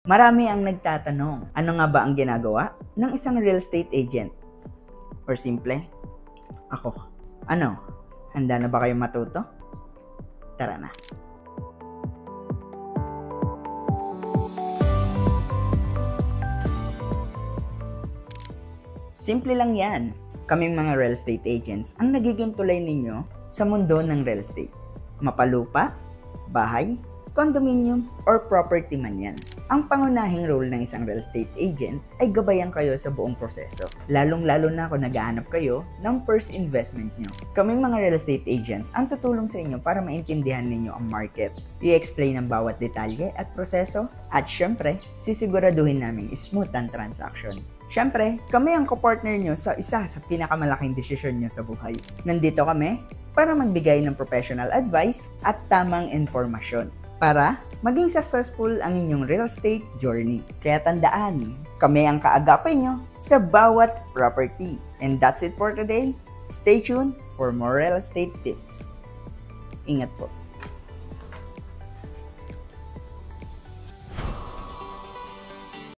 Marami ang nagtatanong, ano nga ba ang ginagawa ng isang real estate agent? Or simple, ako. Ano? Handa na ba kayo matuto? Tara na. Simple lang yan. Kaming mga real estate agents ang nagiging tulay ninyo sa mundo ng real estate. Mapalupa, bahay, condominium, or property man yan. Ang pangunahing role ng isang real estate agent ay gabayan kayo sa buong proseso. Lalong-lalo na kung naghahanap kayo ng first investment nyo. Kaming mga real estate agents ang tutulong sa inyo para maintindihan ninyo ang market. I-explain ang bawat detalye at proseso at syempre, sisiguraduhin namin smooth ang transaction. Syempre, kami ang kapartner nyo sa isa sa pinakamalaking desisyon nyo sa buhay. Nandito kami para magbigay ng professional advice at tamang informasyon para maging successful ang inyong real estate journey. Kaya tandaan, kami ang kaagapay nyo sa bawat property. And that's it for today. Stay tuned for more real estate tips. Ingat po.